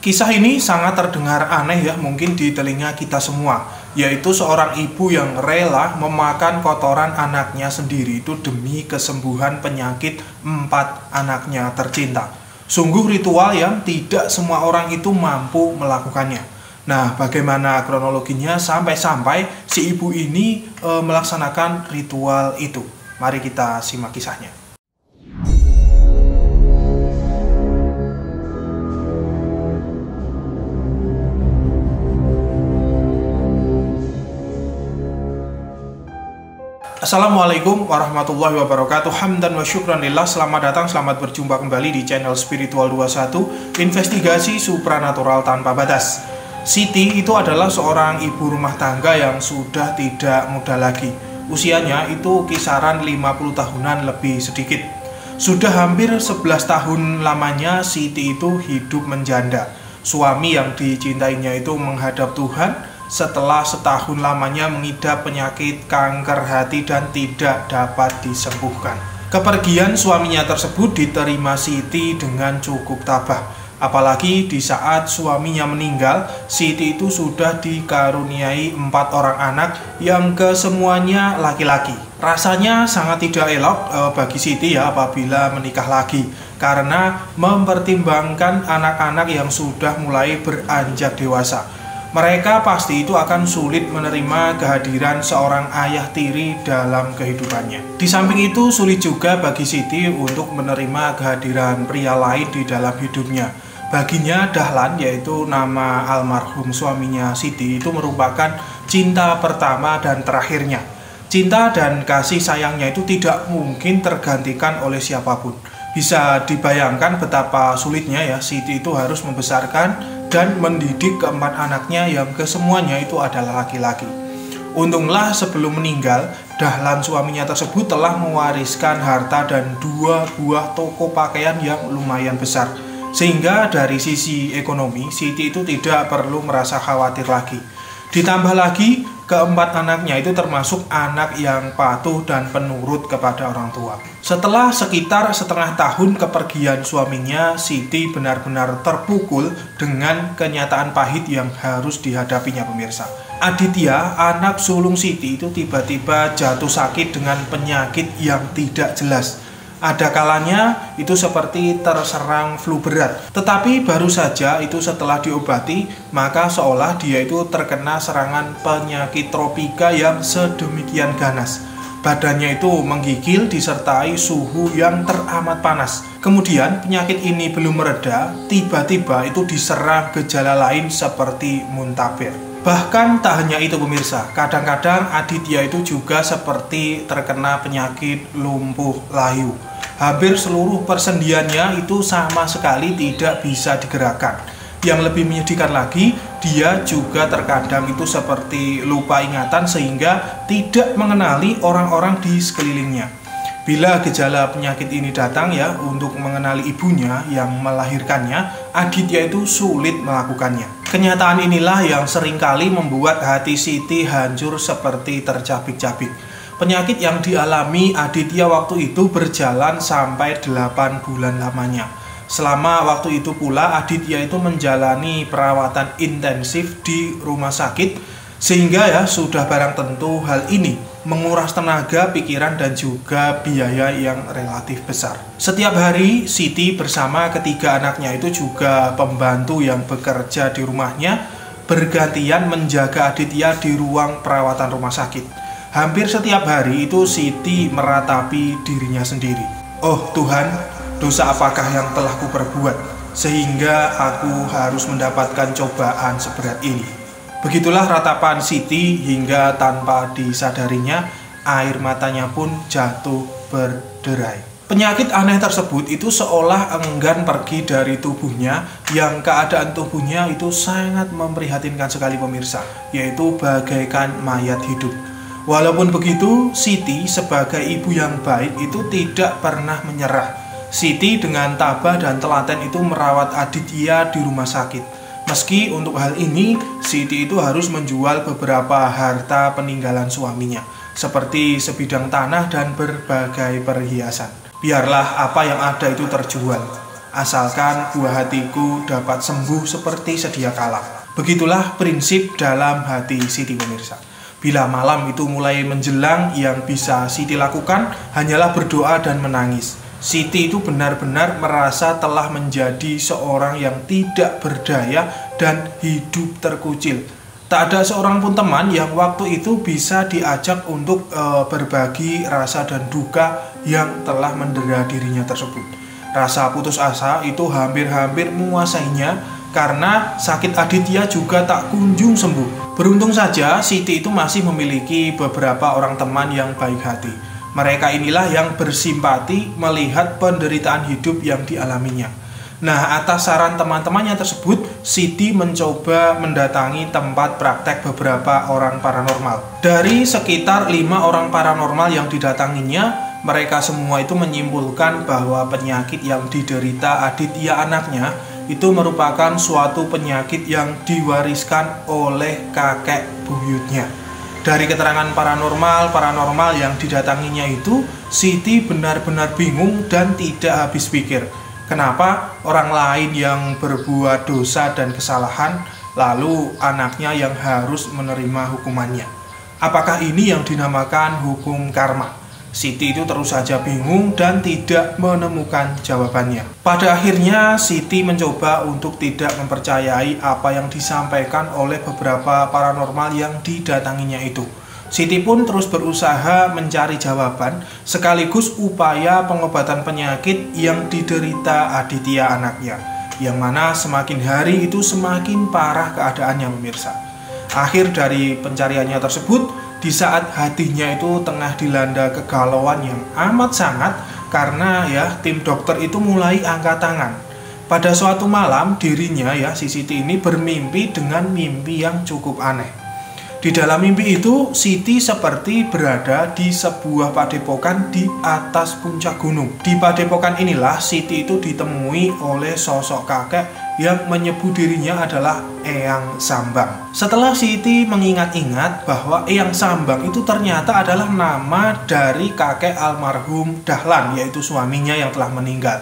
Kisah ini sangat terdengar aneh ya mungkin di telinga kita semua, yaitu seorang ibu yang rela memakan kotoran anaknya sendiri itu demi kesembuhan penyakit 4 anaknya tercinta. Sungguh ritual yang tidak semua orang itu mampu melakukannya. Nah, bagaimana kronologinya sampai-sampai si ibu ini melaksanakan ritual itu? Mari kita simak kisahnya. Assalamualaikum warahmatullahi wabarakatuh. Hamdan wa syukran lillah. Selamat datang, selamat berjumpa kembali di channel Spiritual 21, investigasi supranatural tanpa batas. Siti itu adalah seorang ibu rumah tangga yang sudah tidak muda lagi. Usianya itu kisaran 50 tahunan lebih sedikit. Sudah hampir 11 tahun lamanya Siti itu hidup menjanda. Suami yang dicintainya itu menghadap Tuhan setelah setahun lamanya mengidap penyakit kanker hati dan tidak dapat disembuhkan. Kepergian suaminya tersebut diterima Siti dengan cukup tabah. Apalagi di saat suaminya meninggal, Siti itu sudah dikaruniai 4 orang anak yang kesemuanya laki-laki. Rasanya sangat tidak elok bagi Siti ya apabila menikah lagi, karena mempertimbangkan anak-anak yang sudah mulai beranjak dewasa. Mereka pasti itu akan sulit menerima kehadiran seorang ayah tiri dalam kehidupannya. Di samping itu sulit juga bagi Siti untuk menerima kehadiran pria lain di dalam hidupnya. Baginya Dahlan, yaitu nama almarhum suaminya Siti, itu merupakan cinta pertama dan terakhirnya. Cinta dan kasih sayangnya itu tidak mungkin tergantikan oleh siapapun. Bisa dibayangkan betapa sulitnya ya Siti itu harus membesarkan dan mendidik keempat anaknya yang kesemuanya itu adalah laki-laki. Untunglah sebelum meninggal, Dahlan suaminya tersebut telah mewariskan harta dan 2 buah toko pakaian yang lumayan besar. Sehingga dari sisi ekonomi, Siti itu tidak perlu merasa khawatir lagi. Ditambah lagi, keempat anaknya itu termasuk anak yang patuh dan penurut kepada orang tua. Setelah sekitar setengah tahun kepergian suaminya, Siti benar-benar terpukul dengan kenyataan pahit yang harus dihadapinya pemirsa. Aditya, anak sulung Siti itu tiba-tiba jatuh sakit dengan penyakit yang tidak jelas. Ada kalanya itu seperti terserang flu berat. Tetapi baru saja itu setelah diobati, maka seolah dia itu terkena serangan penyakit tropika yang sedemikian ganas. Badannya itu menggigil disertai suhu yang teramat panas. Kemudian penyakit ini belum mereda, tiba-tiba itu diserang gejala lain seperti muntaber. Bahkan tak hanya itu pemirsa, kadang-kadang Aditya itu juga seperti terkena penyakit lumpuh layu. Hampir seluruh persendiannya itu sama sekali tidak bisa digerakkan. Yang lebih menyedihkan lagi, dia juga terkadang itu seperti lupa ingatan sehingga tidak mengenali orang-orang di sekelilingnya. Bila gejala penyakit ini datang ya untuk mengenali ibunya yang melahirkannya, Aditya itu sulit melakukannya. Kenyataan inilah yang seringkali membuat hati Siti hancur seperti tercabik-cabik. Penyakit yang dialami Aditya waktu itu berjalan sampai 8 bulan lamanya. Selama waktu itu pula Aditya itu menjalani perawatan intensif di rumah sakit, sehingga ya sudah barang tentu hal ini menguras tenaga, pikiran dan juga biaya yang relatif besar. Setiap hari Siti bersama ketiga anaknya itu juga pembantu yang bekerja di rumahnya bergantian menjaga Aditya di ruang perawatan rumah sakit. Hampir setiap hari itu Siti meratapi dirinya sendiri. Oh Tuhan, dosa apakah yang telah kuperbuat sehingga aku harus mendapatkan cobaan seberat ini? Begitulah ratapan Siti hingga tanpa disadarinya air matanya pun jatuh berderai. Penyakit aneh tersebut itu seolah enggan pergi dari tubuhnya, yang keadaan tubuhnya itu sangat memprihatinkan sekali pemirsa, yaitu bagaikan mayat hidup. Walaupun begitu, Siti sebagai ibu yang baik itu tidak pernah menyerah. Siti dengan tabah dan telaten itu merawat Aditya di rumah sakit. Meski untuk hal ini, Siti itu harus menjual beberapa harta peninggalan suaminya, seperti sebidang tanah dan berbagai perhiasan. Biarlah apa yang ada itu terjual. asalkan buah hatiku dapat sembuh seperti sedia kala. Begitulah prinsip dalam hati Siti pemirsa. Bila malam itu mulai menjelang, yang bisa Siti lakukan hanyalah berdoa dan menangis. Siti itu benar-benar merasa telah menjadi seorang yang tidak berdaya dan hidup terkucil. Tak ada seorang pun teman yang waktu itu bisa diajak untuk berbagi rasa dan duka yang telah mendera dirinya tersebut. Rasa putus asa itu hampir-hampir menguasainya karena sakit Aditya juga tak kunjung sembuh. Beruntung saja Siti itu masih memiliki beberapa orang teman yang baik hati. Mereka inilah yang bersimpati melihat penderitaan hidup yang dialaminya. Nah, atas saran teman-temannya tersebut, Siti mencoba mendatangi tempat praktek beberapa orang paranormal. Dari sekitar 5 orang paranormal yang didatanginya, mereka semua itu menyimpulkan bahwa penyakit yang diderita Aditya anaknya itu merupakan suatu penyakit yang diwariskan oleh kakek buyutnya. Dari keterangan paranormal yang didatanginya itu, Siti benar-benar bingung dan tidak habis pikir. Kenapa orang lain yang berbuat dosa dan kesalahan, lalu anaknya yang harus menerima hukumannya? Apakah ini yang dinamakan hukum karma? Siti itu terus saja bingung dan tidak menemukan jawabannya. Pada akhirnya Siti mencoba untuk tidak mempercayai apa yang disampaikan oleh beberapa paranormal yang didatanginya itu. Siti pun terus berusaha mencari jawaban sekaligus upaya pengobatan penyakit yang diderita Aditya anaknya, yang mana semakin hari itu semakin parah keadaannya pemirsa. Akhir dari pencariannya tersebut, di saat hatinya itu tengah dilanda kegalauan yang amat sangat karena tim dokter itu mulai angkat tangan. Pada suatu malam dirinya si Siti ini bermimpi dengan mimpi yang cukup aneh. Di dalam mimpi itu Siti seperti berada di sebuah padepokan di atas puncak gunung. Di padepokan inilah Siti itu ditemui oleh sosok kakek yang menyebut dirinya adalah Eyang Sambang. Setelah Siti mengingat-ingat bahwa Eyang Sambang itu ternyata adalah nama dari kakek almarhum Dahlan, yaitu suaminya yang telah meninggal.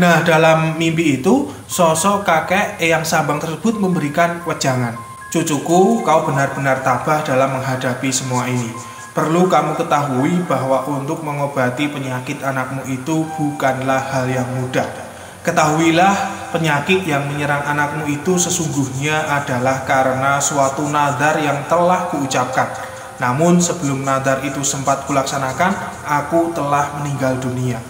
Nah, dalam mimpi itu sosok kakek Eyang Sambang tersebut memberikan wejangan. Cucuku, kau benar-benar tabah dalam menghadapi semua ini. Perlu kamu ketahui bahwa untuk mengobati penyakit anakmu itu bukanlah hal yang mudah. Ketahuilah, penyakit yang menyerang anakmu itu sesungguhnya adalah karena suatu nadar yang telah kuucapkan. Namun sebelum nadar itu sempat kulaksanakan, aku telah meninggal dunia.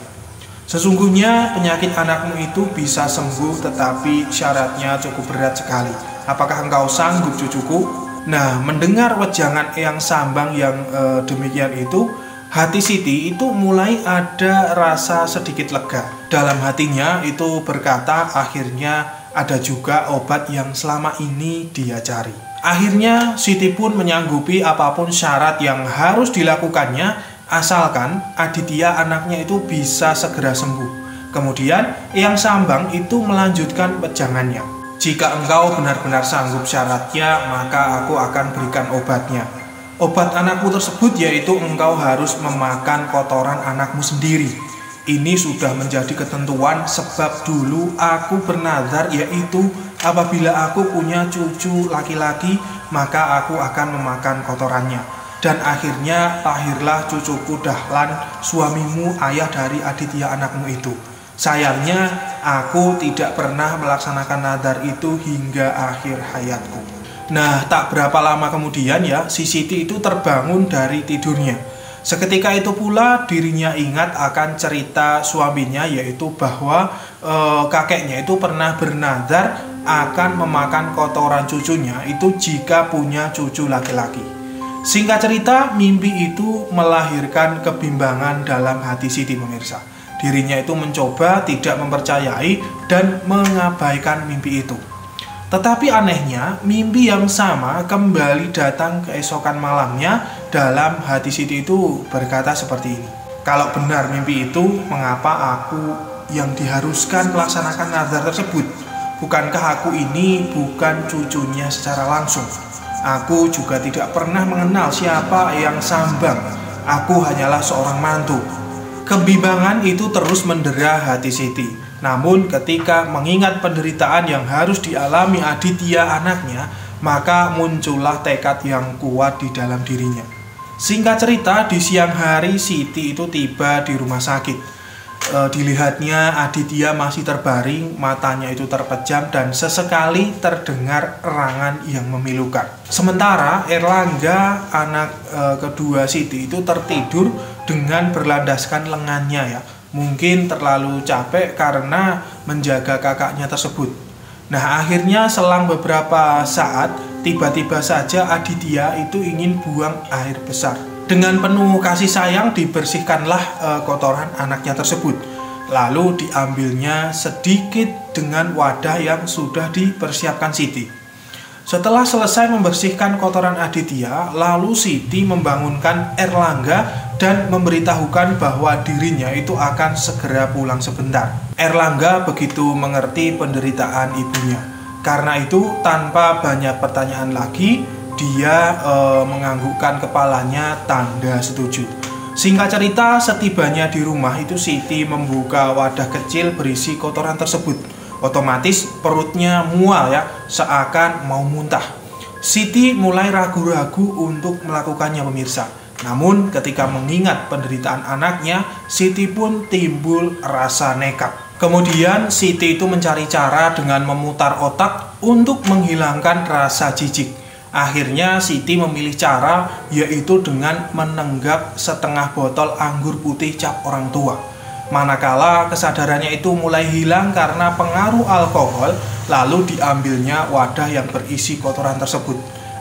Sesungguhnya penyakit anakmu itu bisa sembuh, tetapi syaratnya cukup berat sekali. Apakah engkau sanggup, cucuku? Nah, mendengar wejangan Eyang Sambang yang demikian itu, hati Siti itu mulai ada rasa sedikit lega. Dalam hatinya itu berkata, akhirnya ada juga obat yang selama ini dia cari. Akhirnya Siti pun menyanggupi apapun syarat yang harus dilakukannya, asalkan Aditya anaknya itu bisa segera sembuh. Kemudian Eyang Sambang itu melanjutkan wejangannya. Jika engkau benar-benar sanggup syaratnya, maka aku akan berikan obatnya. Obat anakmu tersebut yaitu engkau harus memakan kotoran anakmu sendiri. Ini sudah menjadi ketentuan sebab dulu aku bernazar, yaitu apabila aku punya cucu laki-laki, maka aku akan memakan kotorannya. Dan akhirnya lahirlah cucuku Dahlan, suamimu, ayah dari Aditya anakmu itu. Sayangnya aku tidak pernah melaksanakan nadar itu hingga akhir hayatku. Nah, tak berapa lama kemudian si Siti itu terbangun dari tidurnya. Seketika itu pula dirinya ingat akan cerita suaminya, yaitu bahwa kakeknya itu pernah bernadar akan memakan kotoran cucunya itu jika punya cucu laki-laki. Singkat cerita, mimpi itu melahirkan kebimbangan dalam hati Siti pemirsa. Dirinya itu mencoba tidak mempercayai dan mengabaikan mimpi itu. Tetapi anehnya, mimpi yang sama kembali datang keesokan malamnya. Dalam hati Siti itu berkata seperti ini. Kalau benar mimpi itu, mengapa aku yang diharuskan melaksanakan nazar tersebut? Bukankah aku ini bukan cucunya secara langsung? Aku juga tidak pernah mengenal siapa Eyang Sambang. Aku hanyalah seorang mantu. Kebimbangan itu terus mendera hati Siti. Namun ketika mengingat penderitaan yang harus dialami Aditya anaknya, maka muncullah tekad yang kuat di dalam dirinya. Singkat cerita, di siang hari Siti itu tiba di rumah sakit. Dilihatnya Aditya masih terbaring, matanya itu terpejam dan sesekali terdengar erangan yang memilukan. Sementara Erlangga, anak kedua Siti itu tertidur dengan berlandaskan lengannya ya. Mungkin terlalu capek karena menjaga kakaknya tersebut. Nah, akhirnya selang beberapa saat, tiba-tiba saja Aditya itu ingin buang air besar. Dengan penuh kasih sayang dibersihkanlah kotoran anaknya tersebut. Lalu diambilnya sedikit dengan wadah yang sudah dipersiapkan Siti. Setelah selesai membersihkan kotoran Aditya, lalu Siti membangunkan Erlangga dan memberitahukan bahwa dirinya itu akan segera pulang sebentar. Erlangga begitu mengerti penderitaan ibunya. Karena itu, tanpa banyak pertanyaan lagi, dia menganggukkan kepalanya tanda setuju. Singkat cerita, setibanya di rumah itu Siti membuka wadah kecil berisi kotoran tersebut. Otomatis perutnya mual ya, seakan mau muntah. Siti mulai ragu-ragu untuk melakukannya pemirsa. Namun ketika mengingat penderitaan anaknya, Siti pun timbul rasa nekat. Kemudian Siti itu mencari cara dengan memutar otak untuk menghilangkan rasa jijik. Akhirnya Siti memilih cara yaitu dengan menenggak setengah botol anggur putih cap orang tua. Manakala kesadarannya itu mulai hilang karena pengaruh alkohol, lalu diambilnya wadah yang berisi kotoran tersebut.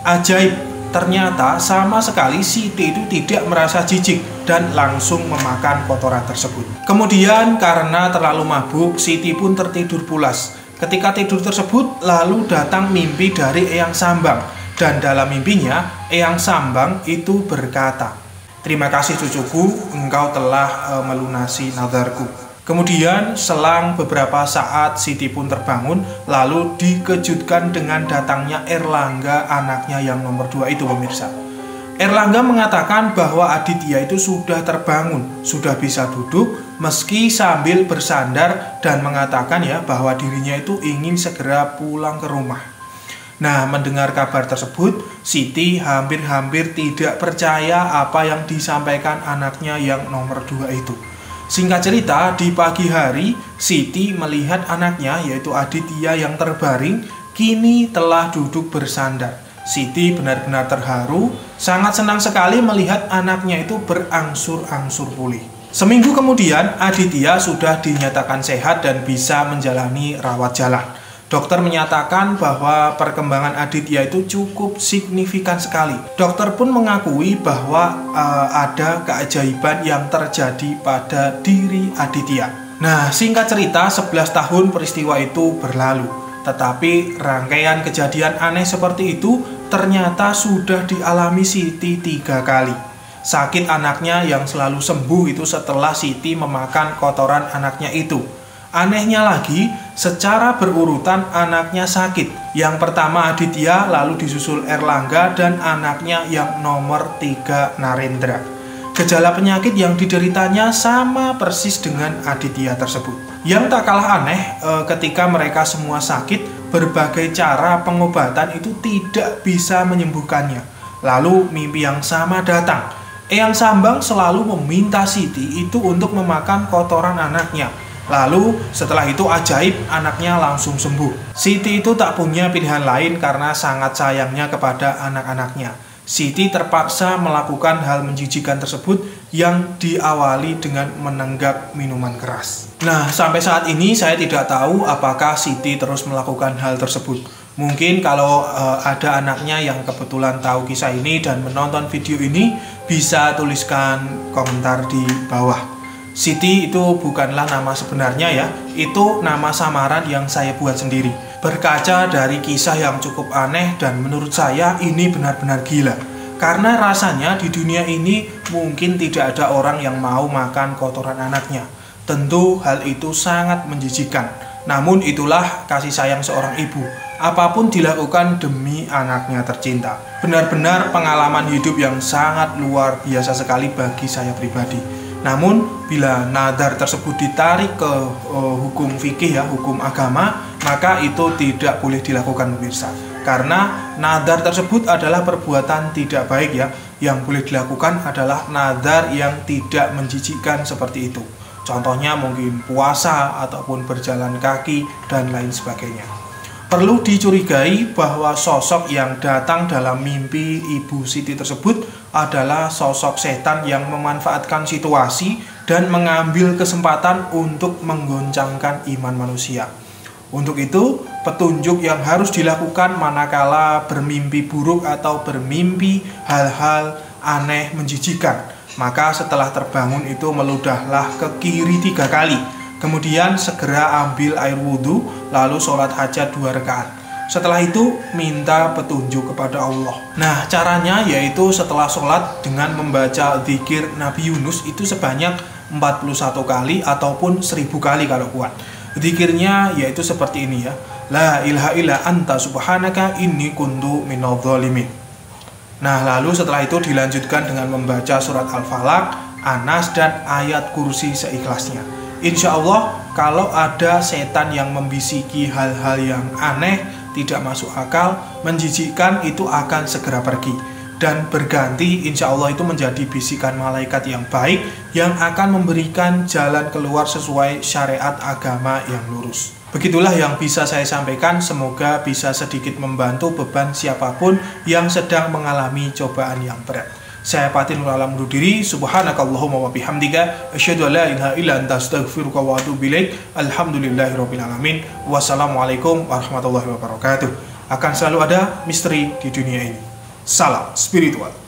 Ajaib, ternyata sama sekali Siti itu tidak merasa jijik dan langsung memakan kotoran tersebut. Kemudian karena terlalu mabuk, Siti pun tertidur pulas. Ketika tidur tersebut, lalu datang mimpi dari Eyang Sambang. Dan dalam mimpinya, Eyang Sambang itu berkata, "Terima kasih cucuku, engkau telah melunasi nadarku." Kemudian selang beberapa saat Siti pun terbangun, lalu dikejutkan dengan datangnya Erlangga, anaknya yang nomor 2 itu pemirsa. Erlangga mengatakan bahwa Aditya itu sudah terbangun, sudah bisa duduk meski sambil bersandar dan mengatakan ya bahwa dirinya itu ingin segera pulang ke rumah. Nah, mendengar kabar tersebut, Siti hampir-hampir tidak percaya apa yang disampaikan anaknya yang nomor 2 itu. Singkat cerita, di pagi hari, Siti melihat anaknya yaitu Aditya yang terbaring, kini telah duduk bersandar. Siti benar-benar terharu, sangat senang sekali melihat anaknya itu berangsur-angsur pulih. Seminggu kemudian, Aditya sudah dinyatakan sehat dan bisa menjalani rawat jalan. Dokter menyatakan bahwa perkembangan Aditya itu cukup signifikan sekali. Dokter pun mengakui bahwa ada keajaiban yang terjadi pada diri Aditya. Nah, singkat cerita, 11 tahun peristiwa itu berlalu. Tetapi rangkaian kejadian aneh seperti itu ternyata sudah dialami Siti 3 kali. Sakit anaknya yang selalu sembuh itu setelah Siti memakan kotoran anaknya itu. Anehnya lagi, secara berurutan anaknya sakit. Yang pertama Aditya, lalu disusul Erlangga, dan anaknya yang nomor 3 Narendra. Gejala penyakit yang dideritanya sama persis dengan Aditya tersebut. Yang tak kalah aneh, ketika mereka semua sakit, berbagai cara pengobatan itu tidak bisa menyembuhkannya. Lalu mimpi yang sama datang. Eyang Sambang selalu meminta Siti itu untuk memakan kotoran anaknya. Lalu setelah itu ajaib, anaknya langsung sembuh. Siti itu tak punya pilihan lain karena sangat sayangnya kepada anak-anaknya. Siti terpaksa melakukan hal menjijikan tersebut yang diawali dengan menenggak minuman keras. Nah, sampai saat ini saya tidak tahu apakah Siti terus melakukan hal tersebut. Mungkin kalau ada anaknya yang kebetulan tahu kisah ini dan menonton video ini, bisa tuliskan komentar di bawah. Siti itu bukanlah nama sebenarnya ya, itu nama samaran yang saya buat sendiri. Berkaca dari kisah yang cukup aneh dan menurut saya ini benar-benar gila. Karena rasanya di dunia ini mungkin tidak ada orang yang mau makan kotoran anaknya. Tentu hal itu sangat menjijikkan. Namun itulah kasih sayang seorang ibu. Apapun dilakukan demi anaknya tercinta. Benar-benar pengalaman hidup yang sangat luar biasa sekali bagi saya pribadi. Namun bila nadar tersebut ditarik ke hukum fikih ya, hukum agama, maka itu tidak boleh dilakukan pemirsa. Karena nadar tersebut adalah perbuatan tidak baik ya. Yang boleh dilakukan adalah nadar yang tidak menjijikkan seperti itu. Contohnya mungkin puasa ataupun berjalan kaki dan lain sebagainya. Perlu dicurigai bahwa sosok yang datang dalam mimpi Ibu Siti tersebut adalah sosok setan yang memanfaatkan situasi dan mengambil kesempatan untuk menggoncangkan iman manusia. Untuk itu, petunjuk yang harus dilakukan manakala bermimpi buruk atau bermimpi hal-hal aneh menjijikan. Maka setelah terbangun itu meludahlah ke kiri 3 kali. Kemudian segera ambil air wudhu, lalu sholat hajat 2 rakaat. Setelah itu minta petunjuk kepada Allah. Nah, caranya yaitu setelah sholat dengan membaca zikir Nabi Yunus itu sebanyak 41 kali ataupun 1000 kali kalau kuat. Zikirnya yaitu seperti ini ya. La ilaha illa anta subhanaka inni kuntu minadh dhalimin. Nah, lalu setelah itu dilanjutkan dengan membaca surat Al-Falaq, Anas dan ayat kursi seikhlasnya. Insya Allah kalau ada setan yang membisiki hal-hal yang aneh, tidak masuk akal, menjijikkan, itu akan segera pergi dan berganti insya Allah itu menjadi bisikan malaikat yang baik yang akan memberikan jalan keluar sesuai syariat agama yang lurus. Begitulah yang bisa saya sampaikan, semoga bisa sedikit membantu beban siapapun yang sedang mengalami cobaan yang berat. Saya Fatin Alam undur diri. Subhanakallahumma wa bihamdika asyhadu an la ilaha illa anta astaghfiruka wa atubu ilaik. Alhamdulillahirabbil alamin. Wassalamualaikum warahmatullahi wabarakatuh. Akan selalu ada misteri di dunia ini. Salam spiritual.